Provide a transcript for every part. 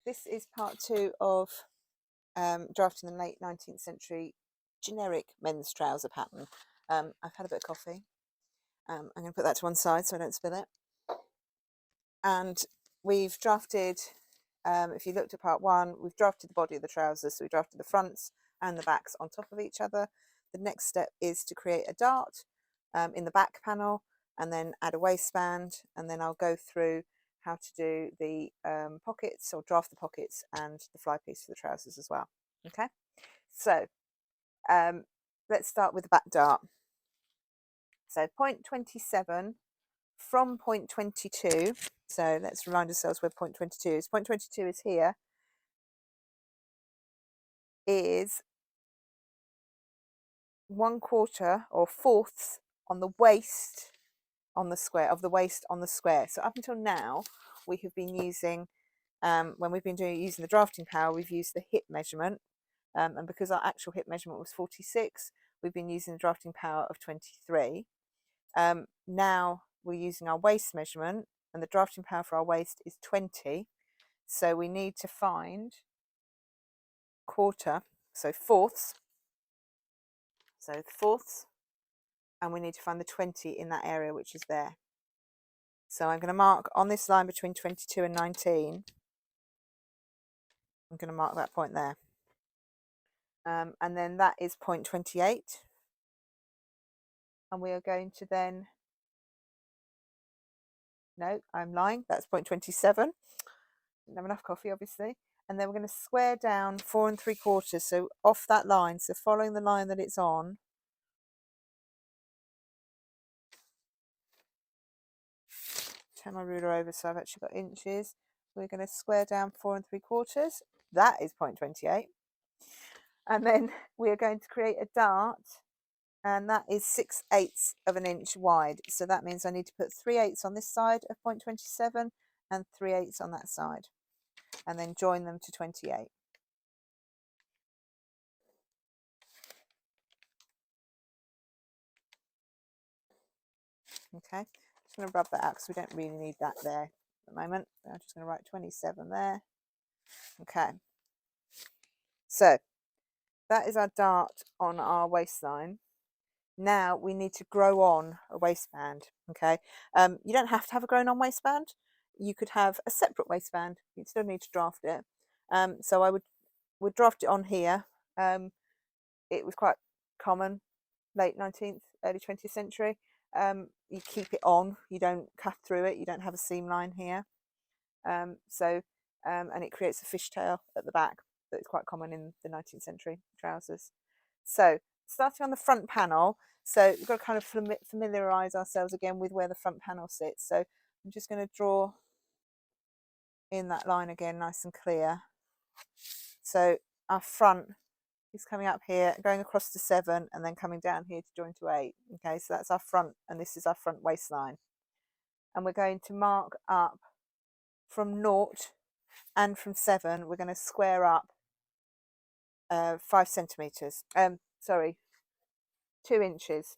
This is part 2 of drafting the late 19th century generic men's trouser pattern. I've had a bit of coffee. I'm going to put that to one side so I don't spill it. And we've drafted, if you looked at part 1, we've drafted the body of the trousers. So we drafted the fronts and the backs on top of each other. The next step is to create a dart in the back panel and then add a waistband, and then I'll go through how to do the pockets, or draft the pockets and the fly piece for the trousers as well. Okay, so let's start with the back dart. So point 27 from point 22, so let's remind ourselves where point 22 is. Point 22 is here, is 1/4 or fourths on the waist on the square of the waist on the square. So up until now we have been using, when we've been using the drafting power, we've used the hip measurement, and because our actual hip measurement was 46, we've been using the drafting power of 23. Now we're using our waist measurement, and the drafting power for our waist is 20. So we need to find quarter, so fourths, and we need to find the 20 in that area, which is there. So I'm going to mark on this line between 22 and 19. I'm going to mark that point there. And then that is point 28. And we are going to then, no, I'm lying, that's point 27. Didn't have enough coffee, obviously. And then we're going to square down 4 3/4, so off that line, so following the line that it's on. Turn my ruler over so I've actually got inches. We're going to square down 4 3/4. That is point 28. And then we are going to create a dart, and that is 6/8 of an inch wide. So that means I need to put 3/8 on this side of point 27 and 3/8 on that side, and then join them to 28. Okay, just going to rub that out because we don't really need that there at the moment. I'm just going to write 27 there. Okay, so that is our dart on our waistline. Now we need to grow on a waistband. Okay, you don't have to have a grown on waistband. You could have a separate waistband. You'd still need to draft it. So I would draft it on here. It was quite common, late 19th, early 20th century. You keep it on, you don't cut through it, you don't have a seam line here. And it creates a fishtail at the back that is quite common in the 19th century trousers. So starting on the front panel, so we've got to kind of familiarise ourselves again with where the front panel sits. So I'm just going to draw in that line again, nice and clear. So our front is coming up here, going across to 7, and then coming down here to join to 8. Okay, so that's our front, and this is our front waistline. And we're going to mark up from 0 and from 7. We're going to square up 5 centimeters. 2 inches.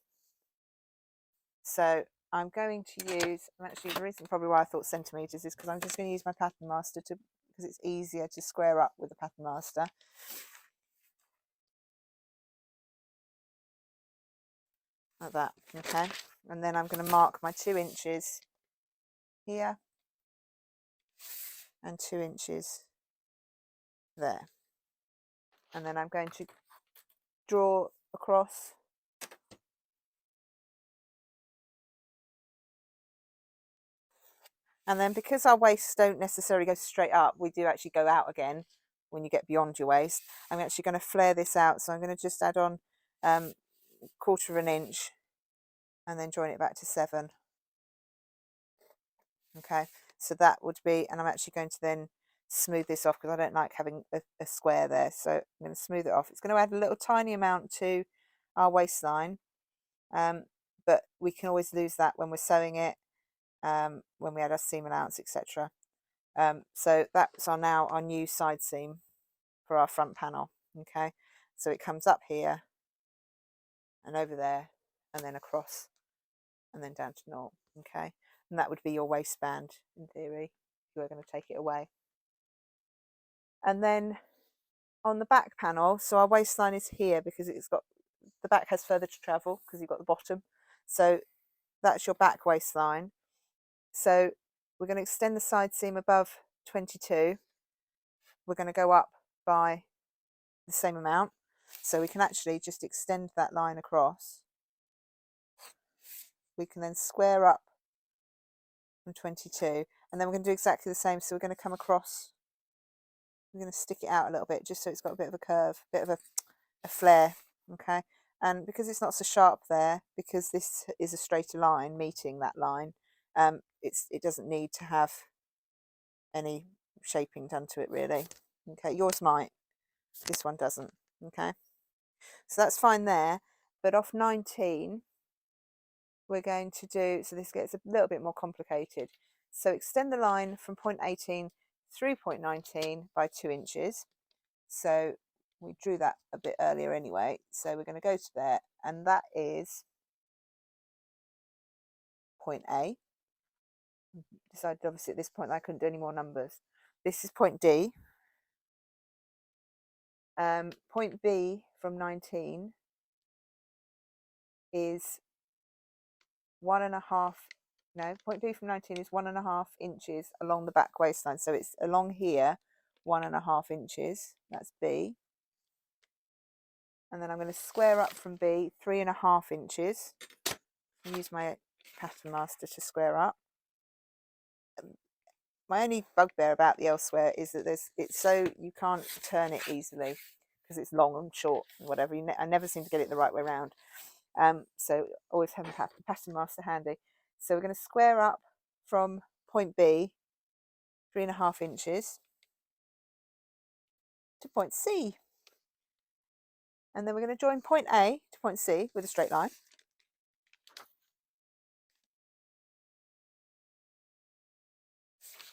So I'm going to use, and actually the reason probably why I thought centimeters is because I'm just going to use my pattern master because it's easier to square up with the pattern master. Like that. Okay, and then I'm going to mark my 2 inches here and 2 inches there, and then I'm going to draw across and then, because our waists don't necessarily go straight up, we do actually go out again when you get beyond your waist. I'm actually going to flare this out, so I'm going to just add on 1/4 of an inch and then join it back to 7. Okay, so that would be, and I'm actually going to then smooth this off because I don't like having a square there, so I'm going to smooth it off. It's going to add a little tiny amount to our waistline, but we can always lose that when we're sewing it, when we add our seam allowance, etc. So that's now our new side seam for our front panel. Okay, so it comes up here and over there and then across and then down to 0. Okay, and that would be your waistband in theory if you were going to take it away. And then on the back panel, so our waistline is here because it's got, the back has further to travel because you've got the bottom. So that's your back waistline. So we're going to extend the side seam above 22. We're going to go up by the same amount. So we can actually just extend that line across. We can then square up from 22, and then we're going to do exactly the same. So we're going to come across, we're going to stick it out a little bit just so it's got a bit of a curve, a bit of a flare. Okay, and because it's not so sharp there, because this is a straighter line meeting that line, it doesn't need to have any shaping done to it really. Okay, yours might, this one doesn't. Okay, so that's fine there. But off 19 we're going to do, so this gets a little bit more complicated. So extend the line from point 18 through point 19 by 2 inches. So we drew that a bit earlier anyway. So we're going to go to there, and that is point A. Decided obviously at this point I couldn't do any more numbers. This is point D. Point B from 19 is 1.5, no, point B from 19 is 1.5 inches along the back waistline. So it's along here, 1.5 inches. That's B. And then I'm going to square up from B 3.5 inches. Use my pattern master to square up. My only bugbear about the elsewhere is that it's so you can't turn it easily because it's long and short and whatever. I never seem to get it the right way around. So always have a pattern master handy. So we're going to square up from point B 3.5 inches to point C. And then we're going to join point A to point C with a straight line.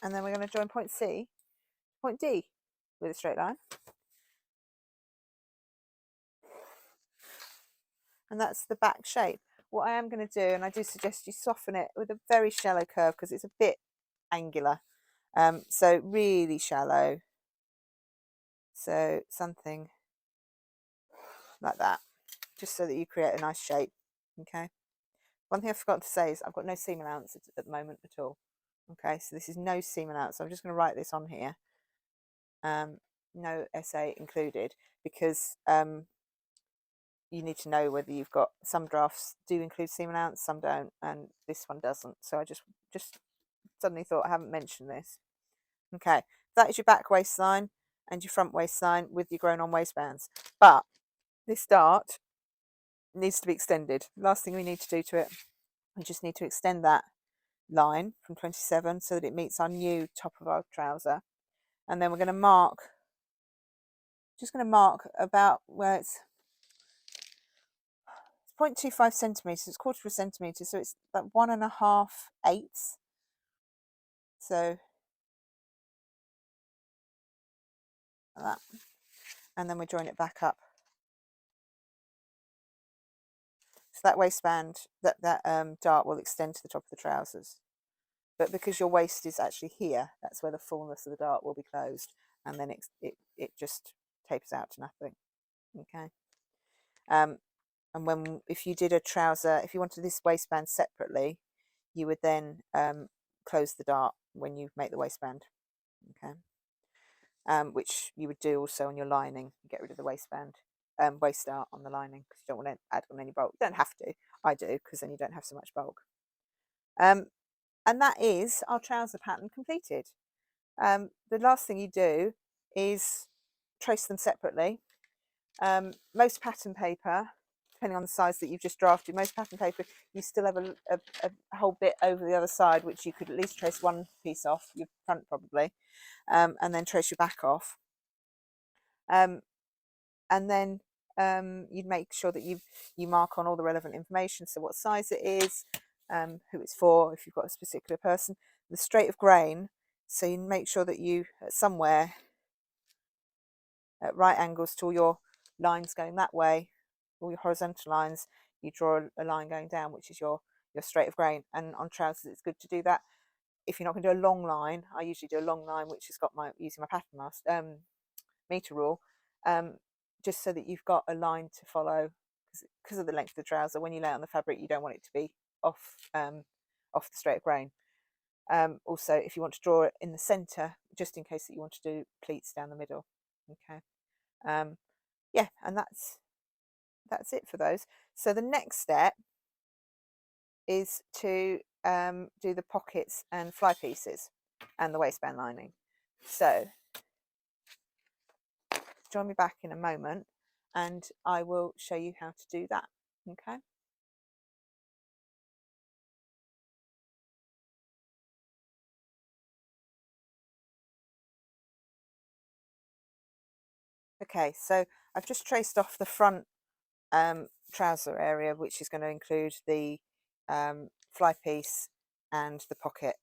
And then we're going to join point C to point D with a straight line. And that's the back shape. What I am going to do, and I do suggest you soften it with a very shallow curve because it's a bit angular. So really shallow. So something like that, just so that you create a nice shape. Okay. One thing I forgot to say is I've got no seam allowance at the moment at all. Okay, so this is no seam allowance. So I'm just going to write this on here. No SA included, because you need to know whether you've got, some drafts do include seam allowance, some don't, and this one doesn't. So I just suddenly thought I haven't mentioned this. Okay, that is your back waistline and your front waistline with your grown on waistbands. But this dart needs to be extended. Last thing we need to do to it, we just need to extend that line from 27 so that it meets our new top of our trouser. And then we're going to mark, just going to mark about where it's 0.25 centimeters, it's 1/4 centimeter, so it's like 1.5 eighths. So like that, and then we join it back up. So that waistband, that dart will extend to the top of the trousers. But because your waist is actually here, that's where the fullness of the dart will be closed, and then it just tapers out to nothing. Okay. And if you did a trouser, if you wanted this waistband separately, you would then close the dart when you make the waistband. Okay. Which you would do also on your lining. Get rid of the waistband, waist dart on the lining because you don't want to add on any bulk. You don't have to. I do, because then you don't have so much bulk. And that is our trouser pattern completed. The last thing you do is trace them separately. Most pattern paper, depending on the size that you've just drafted, most pattern paper, you still have a whole bit over the other side, which you could at least trace one piece off, your front probably, and then trace your back off. And then you'd make sure that you mark on all the relevant information, so what size it is, who it's for, if you've got a particular person, the straight of grain, so you make sure that you, somewhere at right angles to all your lines going that way, all your horizontal lines, you draw a line going down, which is your straight of grain. And on trousers it's good to do that. If you're not going to do a long line, I usually do a long line which has got using my pattern master, metre rule, just so that you've got a line to follow, because of the length of the trouser. When you lay it on the fabric, you don't want it to be off off the straight of grain. Also, if you want to draw it in the centre, just in case that you want to do pleats down the middle. Okay, yeah, and that's it for those. So the next step is to do the pockets and fly pieces and the waistband lining. So join me back in a moment and I will show you how to do that. Okay. Okay, so I've just traced off the front trouser area, which is going to include the fly piece and the pocket,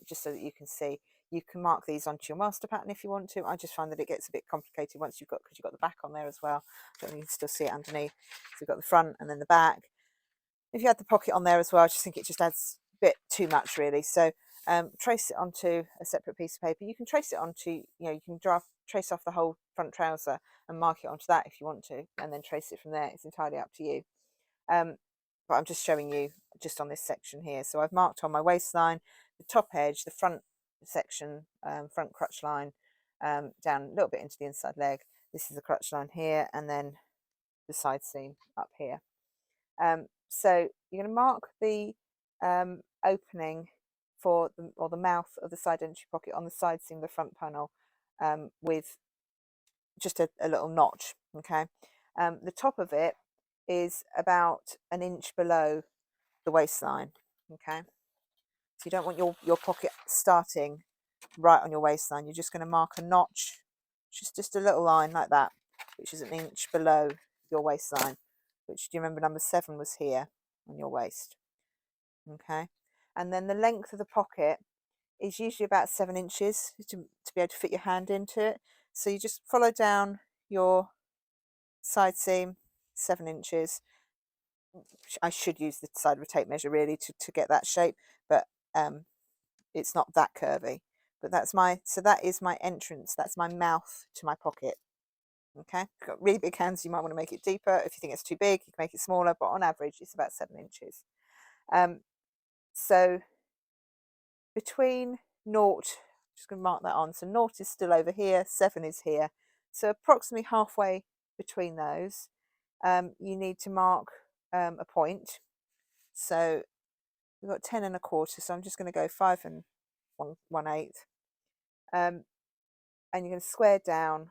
just so that you can see. You can mark these onto your master pattern if you want to. I just find that it gets a bit complicated once because you've got the back on there as well. I don't know, you can still see it underneath. So you've got the front and then the back. If you had the pocket on there as well, I just think it just adds a bit too much really. So trace it onto a separate piece of paper. You can trace it onto, you can trace off the whole front trouser and mark it onto that if you want to, and then trace it from there. It's entirely up to you. But I'm just showing you just on this section here. So I've marked on my waistline, the top edge, the front section, front crotch line, down a little bit into the inside leg. This is the crotch line here, and then the side seam up here. So you're going to mark the opening for the mouth of the side entry pocket on the side seam of the front panel with just a little notch. Okay, the top of it is about an inch below the waistline. Okay, so you don't want your pocket starting right on your waistline. You're just going to mark a notch, just a little line like that, which is an inch below your waistline. Which, do you remember, number 7 was here on your waist? Okay, and then the length of the pocket is usually about 7 inches to be able to fit your hand into it. So you just follow down your side seam 7 inches. I should use the side of a tape measure really to get that shape, but it's not that curvy. But that is my entrance. That's my mouth to my pocket. Okay, if you've got really big hands, you might want to make it deeper. If you think it's too big, you can make it smaller, but on average it's about 7 inches. So between naught, just going to mark that on, so naught is still over here, 7 is here, so approximately halfway between those, you need to mark a point. So we've got 10 1/4, so I'm just going to go 5 1/8, and you're going to square down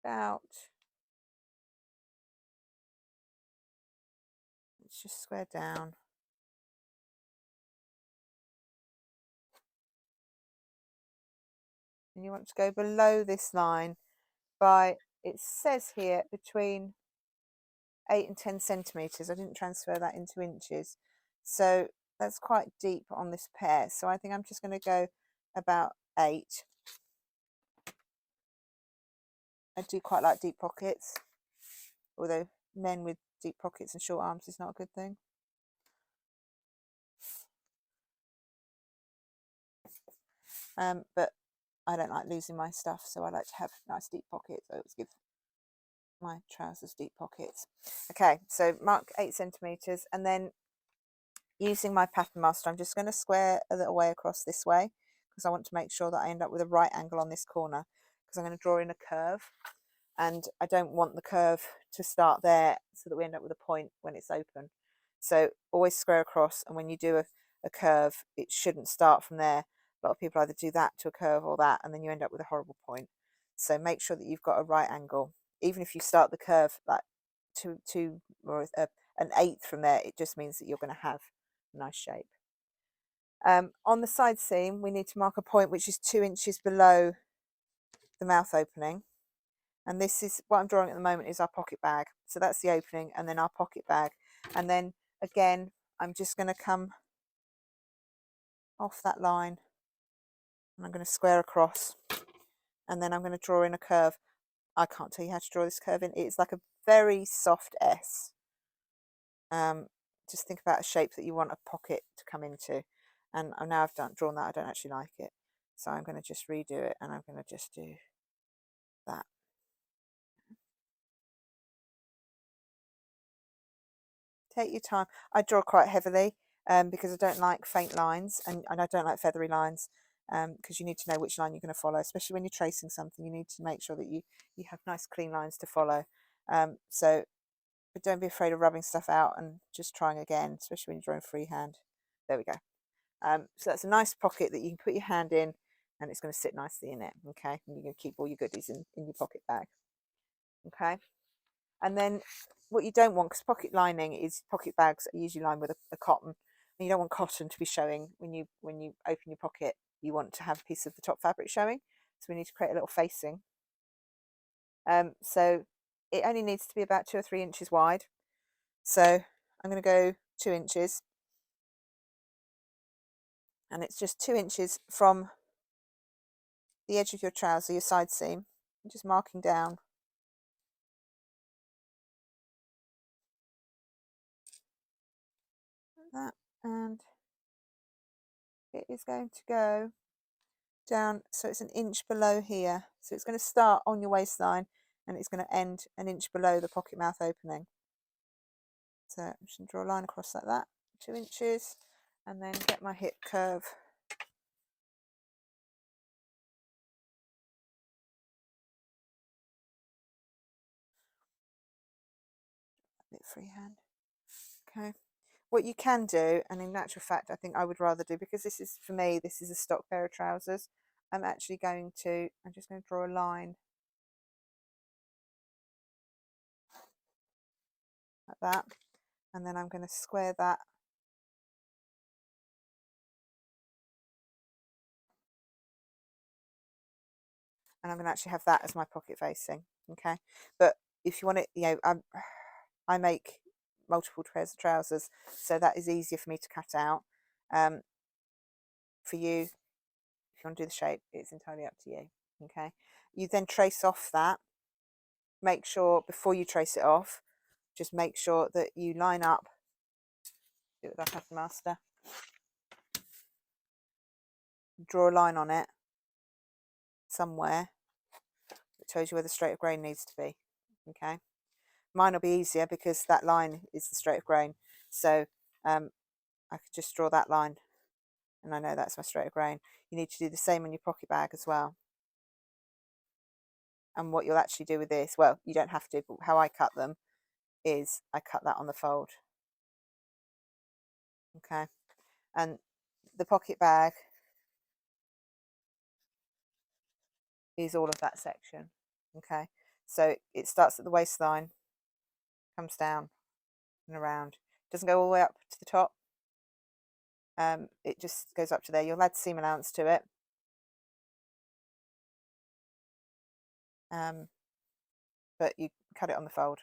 about, let's just square down and you want to go below this line by, it says here, between 8 and 10 centimeters. I didn't transfer that into inches, so that's quite deep on this pair, so I think I'm just going to go about 8. I do quite like deep pockets, although men with deep pockets and short arms is not a good thing. But I don't like losing my stuff, so I like to have nice deep pockets. I always give my trousers deep pockets. Okay, so mark 8 centimeters, and then using my pattern master, I'm just going to square a little way across this way because I want to make sure that I end up with a right angle on this corner, because I'm going to draw in a curve, and I don't want the curve to start there so that we end up with a point when it's open. So always square across, and when you do a curve, it shouldn't start from there. A lot of people either do that to a curve or that, and then you end up with a horrible point. So make sure that you've got a right angle. Even if you start the curve like two or an eighth from there, it just means that you're going to have a nice shape. On the side seam, we need to mark a point which is 2 inches below the mouth opening. And this is what I'm drawing at the moment, is our pocket bag. So that's the opening, and then our pocket bag. And then again, I'm just going to come off that line, and I'm going to square across, and then I'm going to draw in a curve. I can't tell you how to draw this curve in. It's like a very soft S. Just think about a shape that you want a pocket to come into. And now I've drawn that, I don't actually like it. So I'm going to just redo it, and I'm going to just do that. Take your time. I draw quite heavily because I don't like faint lines, and I don't like feathery lines, because you need to know which line you're going to follow, especially when you're tracing something. You need to make sure that you have nice clean lines to follow. But don't be afraid of rubbing stuff out and just trying again, especially when you're drawing freehand. There we go. So that's a nice pocket that you can put your hand in, and it's going to sit nicely in it. Okay, and you're going to keep all your goodies in your pocket bag. Okay, and then what you don't want, because pocket lining is, pocket bags are usually lined with a cotton, and you don't want cotton to be showing when you open your pocket. You want to have a piece of the top fabric showing, so we need to create a little facing. So it only needs to be about 2 or 3 inches wide. So I'm going to go 2 inches, and it's just 2 inches from the edge of your trouser, your side seam. I'm just marking down. Like that, and it is going to go down, so it's 1 inch below here. So it's going to start on your waistline, and it's going to end 1 inch below the pocket mouth opening. So I'm just going to draw a line across like that, 2 inches, and then get my hip curve. A bit freehand. Okay. What you can do, and in actual fact I think I would rather do, because this is, for me, this is a stock pair of trousers, I'm just going to draw a line like that, and then I'm going to square that, and I'm going to actually have that as my pocket facing. Okay, but if you want it, I make multiple pairs of trousers, so that is easier for me to cut out. For you, if you want to do the shape, it's entirely up to you. Okay, you then trace off that. Make sure before you trace it off, just make sure that you line up. Do it with our pattern master. Draw a line on it somewhere that tells you where the straight of grain needs to be. Okay, mine will be easier because that line is the straight of grain, so I could just draw that line, and I know that's my straight of grain. You need to do the same on your pocket bag as well. And what you'll actually do with this, well, you don't have to, but how I cut them is I cut that on the fold. Okay, and the pocket bag is all of that section. Okay, so it starts at the waistline, comes down and around, doesn't go all the way up to the top. It just goes up to there. You'll add seam allowance to it, but you cut it on the fold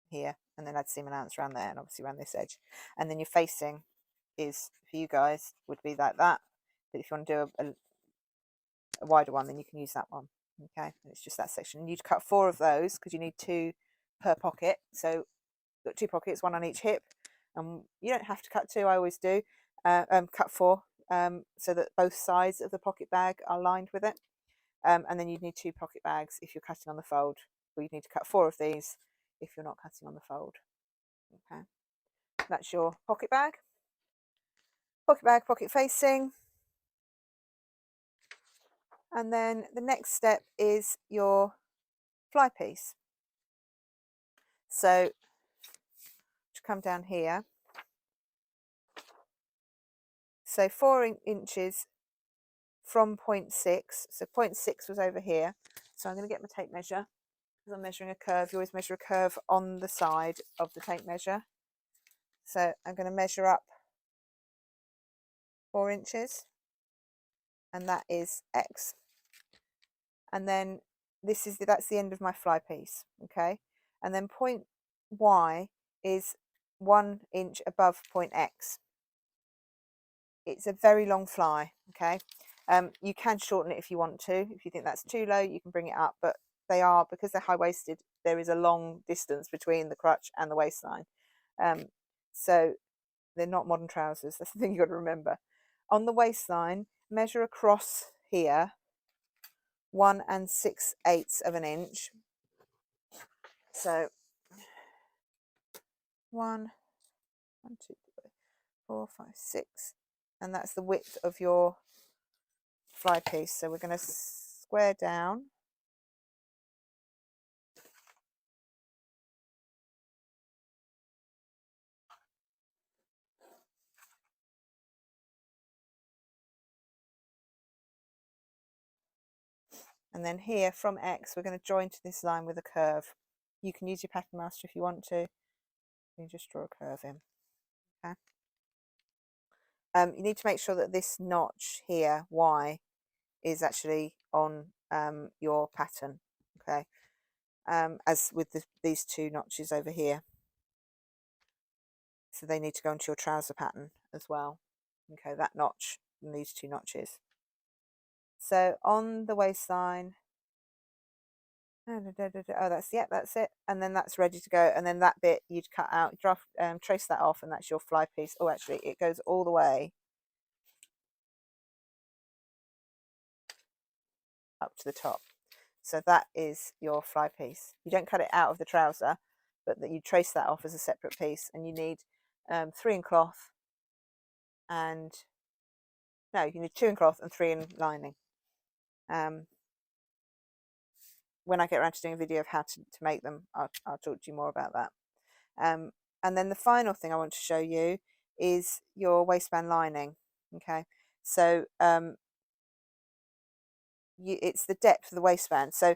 here, and then add seam allowance around there, and obviously around this edge. And then your facing is, for you guys, would be like that, but if you want to do a wider one, then you can use that one. Okay, and it's just that section, and you'd cut 4 of those because you need 2 per pocket. So you've got 2 pockets, 1 on each hip, and you don't have to cut 2. I always do cut 4, so that both sides of the pocket bag are lined with it. And then you'd need 2 pocket bags if you're cutting on the fold, or you'd need to cut 4 of these if you're not cutting on the fold. Okay, that's your pocket bag, pocket facing. And then the next step is your fly piece. So to come down here, so 4 inches from 0.6, so 0.6 was over here, so I'm going to get my tape measure, because I'm measuring a curve. You always measure a curve on the side of the tape measure. So I'm going to measure up 4 inches, and that is X. And then that's the end of my fly piece. Okay, and then point Y is 1 inch above point X. It's a very long fly. Okay, you can shorten it if you want to. If you think that's too low, you can bring it up, but because they're high-waisted, there is a long distance between the crutch and the waistline. So they're not modern trousers. That's the thing you've got to remember. On the waistline, measure across here 1 6/8 of an inch. So 1, 2, 3, 4, 5, 6, and that's the width of your fly piece. So we're going to square down. And then here from X, we're going to join to this line with a curve. You can use your pattern master if you want to. You just draw a curve in. Okay. You need to make sure that this notch here, Y, is actually on your pattern. Okay. As with these two notches over here. So they need to go into your trouser pattern as well. Okay, that notch and these two notches. So on the waistline, oh, that's it, and then that's ready to go. And then that bit you'd cut out, trace that off, and that's your fly piece. Oh, actually, it goes all the way up to the top. So that is your fly piece. You don't cut it out of the trouser, but that you trace that off as a separate piece. And you need 3 in cloth, and no, you need 2 in cloth and 3 in lining. When I get around to doing a video of how to make them, I'll talk to you more about that. And then the final thing I want to show you is your waistband lining. Okay, so it's the depth of the waistband. So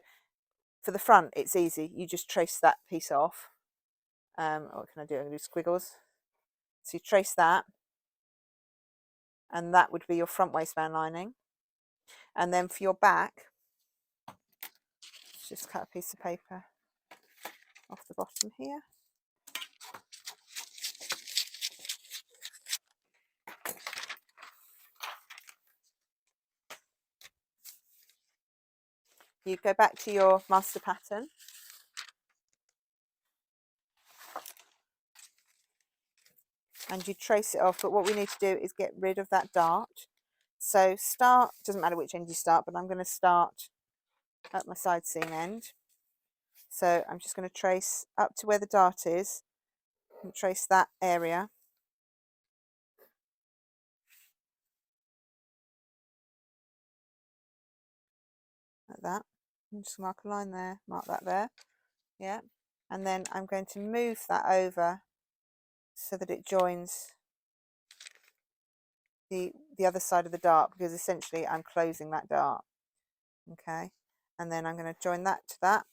for the front, it's easy. You just trace that piece off. What can I do? I'm going to do squiggles. So you trace that, and that would be your front waistband lining. And then for your back, just cut a piece of paper off the bottom here. You go back to your master pattern, and you trace it off. But what we need to do is get rid of that dart. So start, doesn't matter which end you start, but I'm going to start at my side seam end. So I'm just going to trace up to where the dart is and trace that area. Like that. And just mark a line there, mark that there. Yeah. And then I'm going to move that over so that it joins the other side of the dart, because essentially I'm closing that dart. Okay. And then I'm going to join that to that.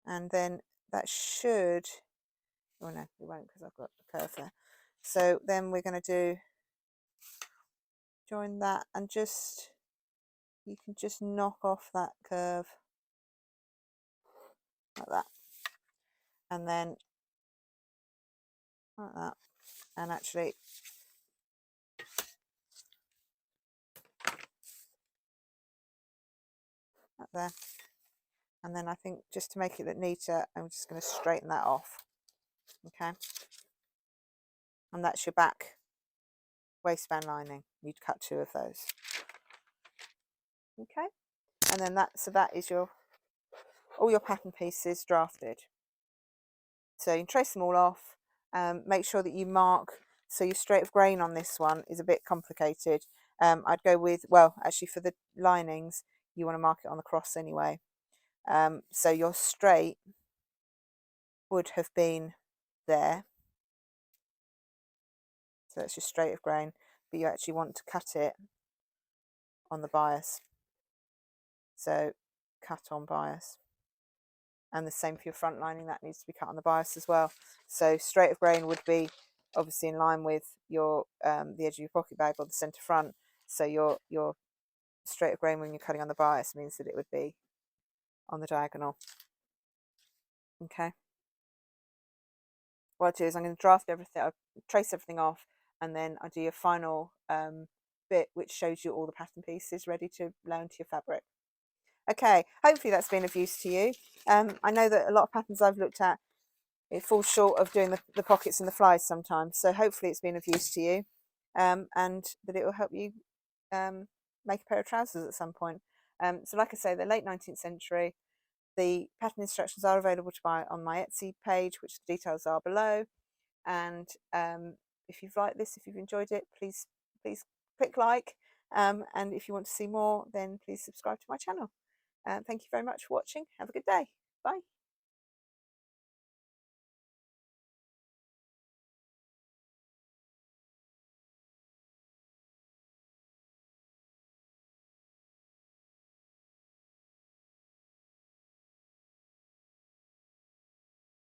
And then that should, oh no, it won't because I've got the curve there. So then we're going to do, join that, and just, you can just knock off that curve like that, and then like that, and actually like there. And then I think just to make it look neater, I'm just going to straighten that off. Okay, and that's your back waistband lining. You'd cut 2 of those. Okay, and then that is your all your pattern pieces drafted. So you can trace them all off. Make sure that you mark. So your straight of grain on this one is a bit complicated. I'd go with, well, actually for the linings, you want to mark it on the cross anyway. So your straight would have been there. So that's your straight of grain, but you actually want to cut it on the bias. So cut on bias. And the same for your front lining, that needs to be cut on the bias as well. So straight of grain would be obviously in line with your the edge of your pocket bag or the centre front. So your straight of grain when you're cutting on the bias means that it would be on the diagonal. Okay. What I do is I'm going to draft everything, I'll trace everything off, and then I do a final bit which shows you all the pattern pieces ready to lay onto your fabric. Okay, hopefully that's been of use to you. I know that a lot of patterns I've looked at, it falls short of doing the pockets and the flies sometimes. So hopefully it's been of use to you, and that it will help you make a pair of trousers at some point. So like I say, they're late 19th century. The pattern instructions are available to buy on my Etsy page, which the details are below. And if you've liked this, if you've enjoyed it, please click like. And if you want to see more, then please subscribe to my channel. Thank you very much for watching. Have a good day. Bye.